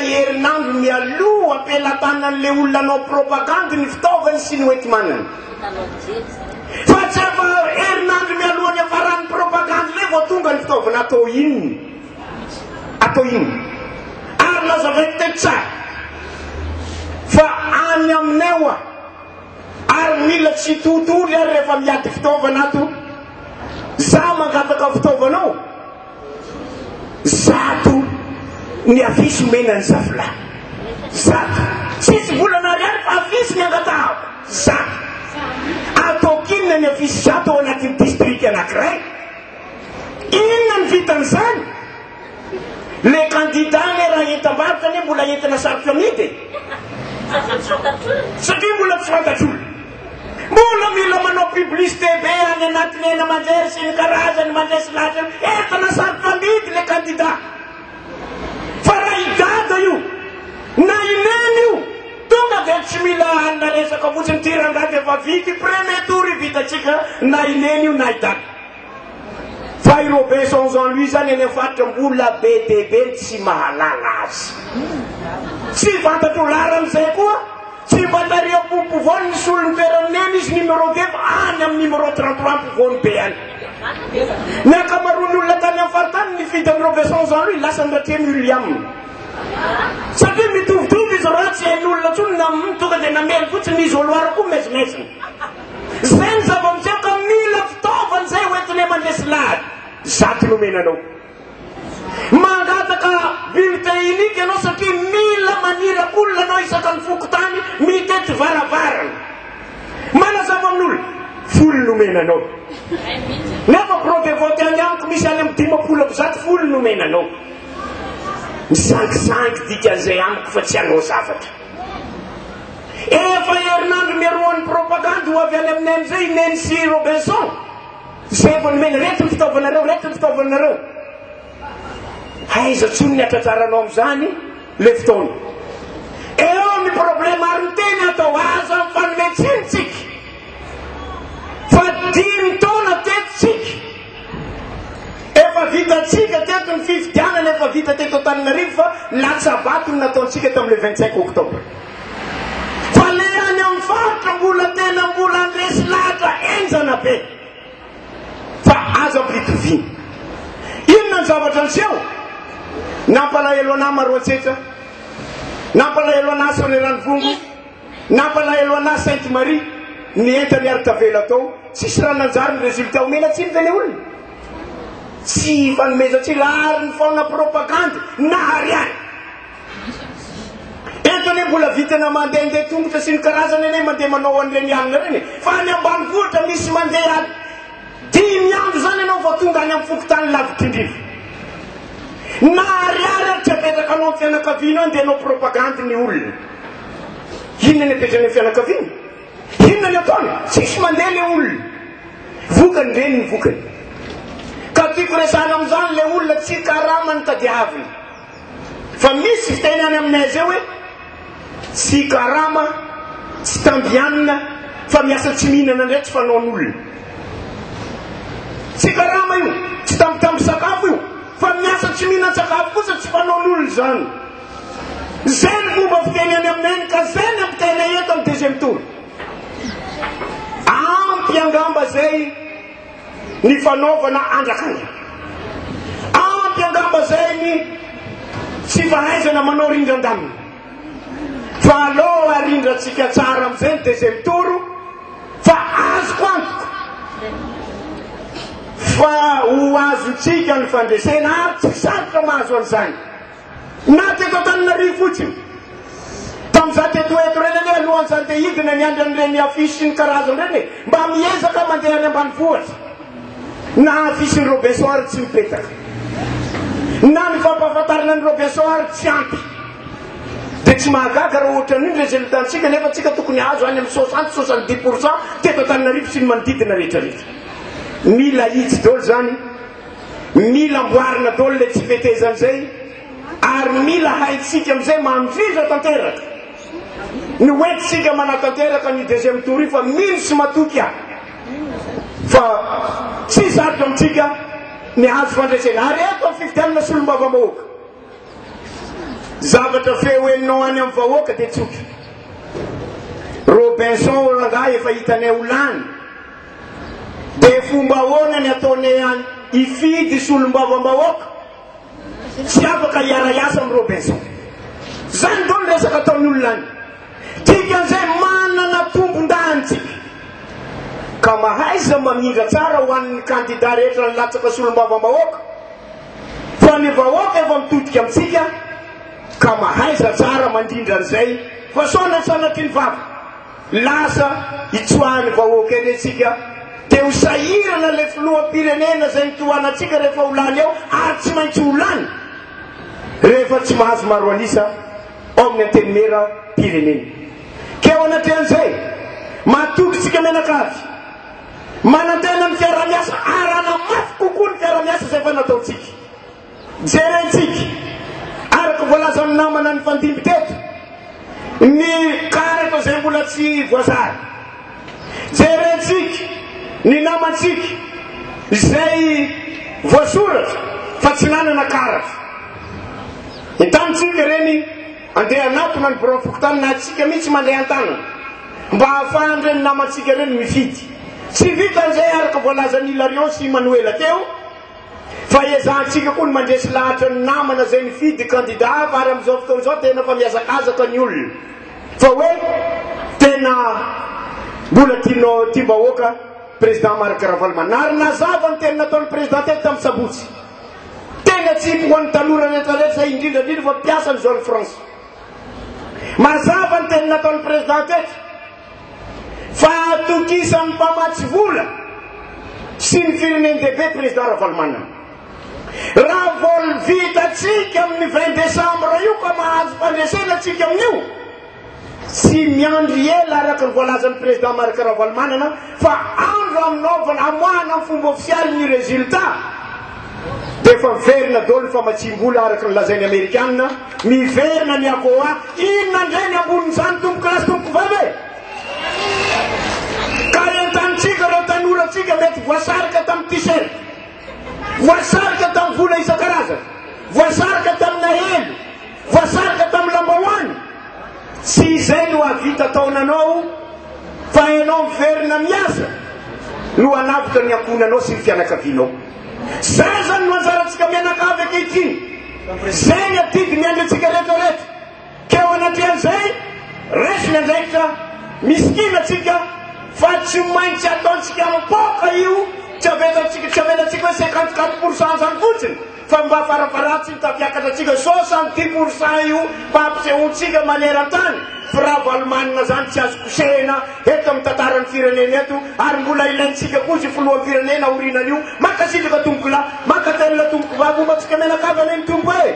herinandro mialoha ampelatanan'le olona anao propagande ny fitaovany sy ny hoety manana fa tsy afa herinandro mialohany afaran'ny propagande le vao tonga ny fitaovana atao inony ary lazavaiko teny tsara fa any aminay oa ary mila tsy totory ary rehefa miady fitaovana ato za mangataka fitaovanao zato ny afisy menany zafila zato tsisy volana ariary fa afisy ny angatahako zato atao kinona ny afisy zato ao anatin'ny district anankiray inona ny vitan'izany le candidat le raha entam-barotra ane mbola entina sarotra amidy satria mbola tsy fantatr'olo mbola mila manao publicité be any anatiny ena manjery sy ny karazany mandresy lahatra entana sarotra amidy le candidat fa raha idada io na ineny io tonga de tsy mila alina resaka fotsiny tirangady efa vity premier tour vitatsika na ineny io na idada fa i Robinson Jean-Louis zany eny faritra mbola be debe tsy mahalala azy tsy fantatro lara am'izay koa tsy fantaria pompovony ny solony teraneny izy numéro 2 any amin'ny numéro 33 povony be any ny akamaroany olona tany amin'ny faritany ny fidany Robinson Jean-Louis lasa nratrea mily aminy satria mitovitovy izy raha tsy hain'olona tsony na tonga de namely fotsiny izy oloara koa mezimezina zay ny zava-misaka mila fitaovany zay hoentiny mandresy lahady zato nomenanao mangataka bulletin unique ianao satria mila manirakolona anao isaka ny fokotany mitety varavarana manazava amin'olo folo nomenanao nefa prove vote any amiko misy any amin'ny 50 folo nomenanao misangisangy dikan'izay amiko fa tsy anao zavatra efa herinandro miaroan'ny propagande ho avy any aminay am'izay neny sy Robinson zay vo nomena retiny fitaovanareo aiza tsony ny atratraranao am'izany le fotoana eo ny problème ary ny teny atao aza amin'ny fanometsiny fa 5 taona tetitsika efa vitatsika teto ny fifidianana efa vita teto Antananarivo fa latsabato ny nataontsika tam'le 25 octobre fa le any amin'ny faritra mbola tena mbola andresy lahatra enjana be fa aza ampitoviny inona ny zavatra nyseho nampalahelo ana Maroantsetra nampalahelo ana Soaneranivongo nampalahelo ana Sainte Marie ny entany Artavela tao tsisy raha nanjary ny résultat omena tsiny ve le olona tsy fanomeza-tsy lahary ny faona propagande na ariary entony mbola vitana mandehandeha tongotra sy ny karazany ene mandeha manao an'ireny alina reny fa any ambanivohitra misy mandeha 10 andro zany ianao va tonga any amin'ny fokotany lavitry indrivy na ariary tsy apetraka anao amin'ny fianakaviana andeha anao propagande ny olona inona ny apetrany amin'ny fianakaviana inona ny ataony tsisy mandeha le olona vokany reny ny vokany ka tiako resana am'izany le olona tsy karama ny tadiaviny fa misy fiteny any aminay zay hoe tsy karama tsy tambianina fa miasa tsy mihinana ndray tsy fanaon'olona tsy karama io tsy tambitamby sakafo io fa miasa tsy mihinan-tsakafo kosa tsy fanaon'olona zany zay ny fomba fiteny any aminay ka zay ny ampitena eto amin'ny 2e tour ampy angamba zay ny fanaovana andrakany ampy angamba zay ny tsy fahaizana manao rindran-damina fa aloha arindratsika tsara am'izay ny 2e tour fa azoko antoko fa ho azotsika ny fandresena ary tsy sarotra mahazo an'izany na teto Antananarivo fotsiny tam'za teto eto reny ane alohan'izany de hidina ny andro an'ireny afisy sy ny karazany reny mba miezaka mandeha any ambanivohatra na afisy ny Robinson ary tsy mipetaka na ny fampahafantarana ny Robinson ary tsy ampy de tsy mahagaga raha ohatra ny résultatsika nefa tsika tokony azo any amin'ny 60-70% teto Antananarivo sy ny manodidina rehetrarehetra mila itsy dolo zany mila mboarina dolo le tsy fetezan'izay ary mila haitsika am'izay mandrindra tanteraka ny hoentitsika manatanteraka ny 2e tour fa mino sy matoky ahy fa tsy sarotra amitsika ny azo fandresena ary eto amin'ny fifidianana solom-bava-mahoaka zavatra fehoenao any amin'ny vahoaka dia tsotra. Robinson rangahy efa hitanay ho lany dia fomba ahoana ny ataonay ifidy solom-bava-bahoaka tsy afaka hiara-iasa amin'ny Robinson. Zany dao ny resaka ataony olona any. Dikan'izay manana tombon-dahantsika ka mahaiza mamindra tsara ho an'ny candidat rehetra nilatsaka solom-bava-bahoaka fa ny vahoaka efa mitodika amintsika ka mahaiza tsara mandindra an'izay fa sona sanatry ny vava lasa hitsoahany vahoaka eny antsika dia ho sahirana le filoham-pirenena zay nitohanatsika rehefa ho lany eo ary tsy maintsy ho lany rehefa tsy mahazo maro anisa ao amin'ny antenimera pirenena. Keo anatrehan'izay matokitsika menakavy manantena ny fiara-miasa arana mafy kokoa ny fiara-miasa zay fa nataontsika. Jerentsika araka voalaza amin'ny namana ny fandimby teto ny karaka zay mbola tsy voazary. Jerentsika ny namantsika zay voasoratra fa tsy nanana karaka. Hitanitsika reny andeha anatona ny bureau fokotany na atsika mihitsy mandeha an-tanana mba ahafahany reny namantsika reny mifidy. Tsy vitan'izay araka voalazan'ny Hilarion sy Manuela teo fa ezahantsika koa ny mandresy lahatra ny namana zay mifidy candidat fa ary amin'izao fotoana izao tena fa miazakazaka ny olona fa hoe tena mbola tia vahoaka président Marc Ravalomanana. Ary nazava ny tena nataon'ny président teto tamin'ny sabotsy tena tsy ho an'ny tanora rehetrarehetra zay indrindrandrindra fa mpiasa ny zone France. Mazava ny tena nataon'ny président teto fa atokisan'ny mpamatsy vola sy ny firenen'DB président Ravalomanana. Raha vol vitatsika amin'ny 20 décembre io ka mahazo fandresena atsika amin'io tsy miandry ela araka ny voalazan'ny président Marc Ravalomanana fa andro aminaovana amoahana amin'ny fomba ofisialy ny résultat dia efa miverina dolo ny famatsim-bola araka ny lazainy amerikanina miverina ny ACOA. Inona ndray ny ambonin'izany tomboka lasy tomboky vavy ka entanitsika reo tanoratsika mety voasarika tamin'ny t-shirt, voasarika tamin'ny vola isan-karazana, voasarika tamin'ny nahelo, voasarika tamin'ny lambahoany. Tsy izay no havita taonanao fa ianao miverina miasa no hanavitra ny ankonanao sy ny fianakavianao. Zay zany no anjarantsika mianakavy ankehitriny. Zay ny atidy miandry antsika rehetrarehetra. Keo anatrehan'izay resy ny andraikitra miskina atsika fa tsy maintsy ataontsika mipoka io tsy avelantsika hoe 54% zany fotsiny fa mba farafaratsy tafiakatra atsika 70% io mba ampisehoantsika maneran-tany. Fa Ravalomanana zany tsy azo kosehina eto amin'ny tantaran'ny firenena eto ary mbola ilaintsika koa sy filohan'ny firenena orinan'io makasitraka tomboky lahy makatelina tomboky vavy omba tsika menakavy any ny tombo e.